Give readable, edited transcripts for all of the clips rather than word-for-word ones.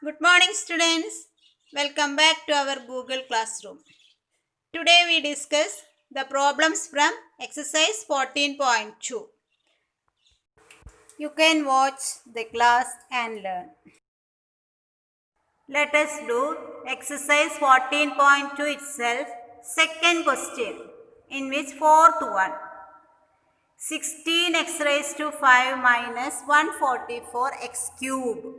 Good morning, students. Welcome back to our Google Classroom. Today we discuss the problems from exercise 14.2. You can watch the class and learn. Let us do exercise 14.2 itself, second question, in which fourth one. 16x raised to 5 minus 144 x cube.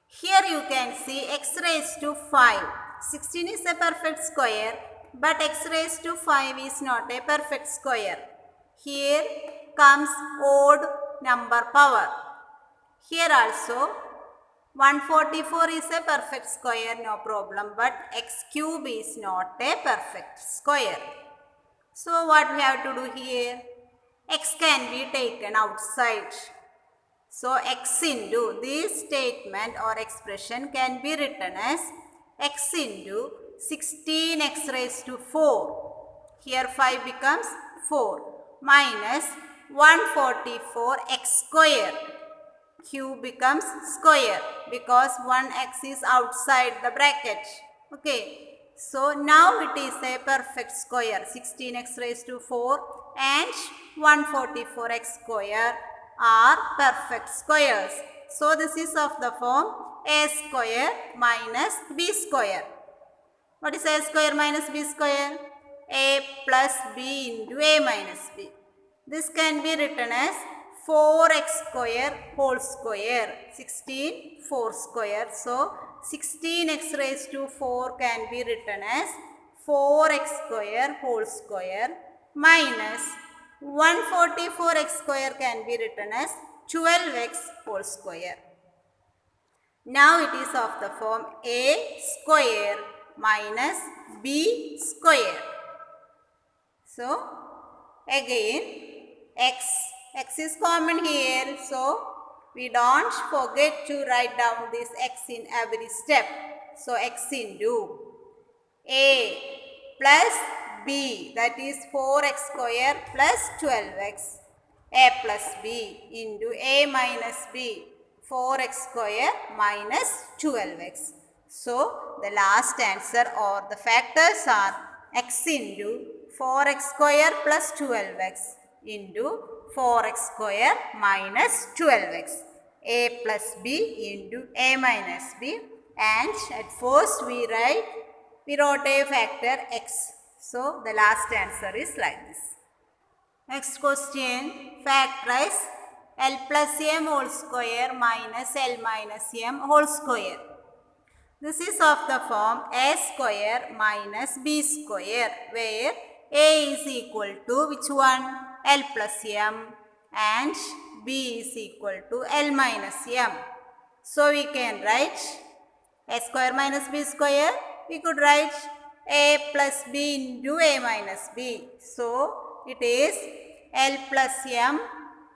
Here you can see x raised to 5. 16 is a perfect square, but x raised to 5 is not a perfect square. Here comes odd number power. Here also 144 is a perfect square, no problem, but x cube is not a perfect square. So what we have to do here? X can be taken outside. So x into this statement or expression can be written as x into 16x raised to 4. Here 5 becomes 4 minus 144x square. Cube becomes square because 1x is outside the bracket. Okay. So now it is a perfect square. 16x raised to 4 and 144x square are perfect squares. So this is of the form a square minus b square. What is a square minus b square? A plus b into a minus b. This can be written as 4x square whole square. 16 4 square. So 16x raised to 4 can be written as 4x square whole square minus 144x square can be written as 12x whole square. Now it is of the form a square minus b square. So again x is common here, so we don't forget to write down this x in every step. So x into a plus b, that is 4x square plus 12x, a plus b into a minus b, 4x square minus 12x. So the last answer or the factors are x into 4x square plus 12x into 4x square minus 12x, a plus b into a minus b, and at first we wrote a factor x. So the last answer is like this. Next question, factorize L plus m whole square minus L minus m whole square. This is of the form a square minus b square, where a is equal to which one? L plus m, and b is equal to L minus m. So we can write a square minus b square. We could write a plus b into a minus b. So it is L plus m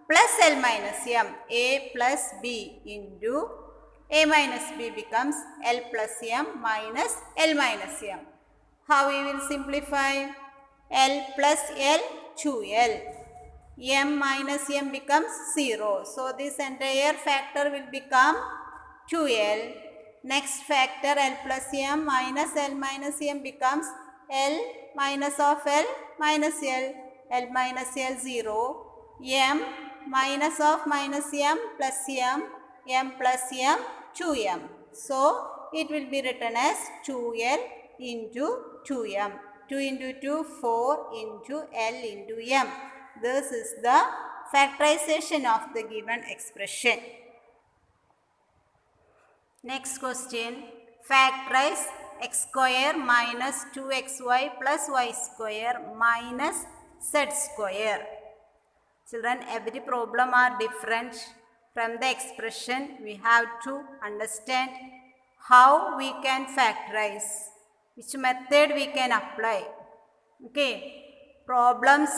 plus L minus m. A plus b into a minus b becomes L plus m minus L minus m. How we will simplify? L plus L, 2L. M minus m becomes 0. So this entire factor will become 2L. Next factor, L plus m minus L minus m becomes L minus of L minus L. L minus L 0. M minus of minus m plus m plus m 2m. So it will be written as 2L into 2m. 2 into 2, 4 into L into m. This is the factorization of the given expression. Next question, factorize x square minus 2xy plus y square minus z square. Children, every problem are different. From the expression, we have to understand how we can factorize, which method we can apply. Okay, problems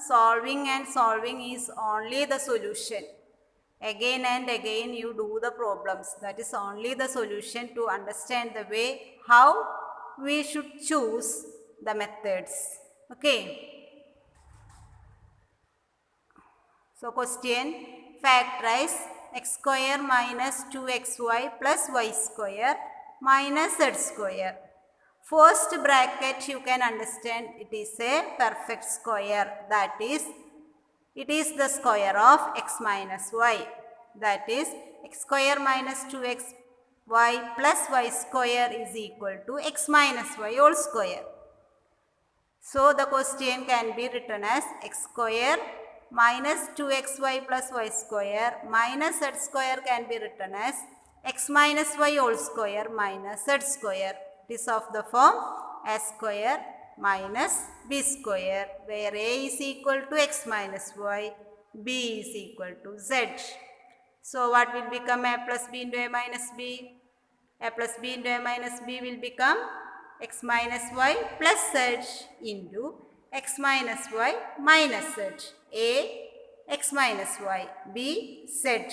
solving and solving is only the solution. Again and again you do the problems. That is only the solution to understand the way how we should choose the methods. Okay. So question, factorize x square minus 2xy plus y square minus z square. First bracket you can understand it is a perfect square, that is it is the square of x minus y, that is x square minus 2xy plus y square is equal to x minus y whole square. So the question can be written as x square minus 2xy plus y square minus z square can be written as x minus y whole square minus z square. It is of the form a square minus b square, where a is equal to x minus y, b is equal to z. So what will become a plus b into a minus b? A plus b into a minus b will become x minus y plus z into x minus y minus z. A x minus y, b z.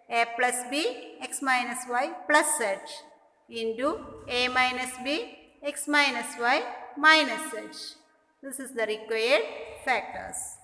A plus b x minus y plus z into a minus b x minus y minus z. This is the required factors.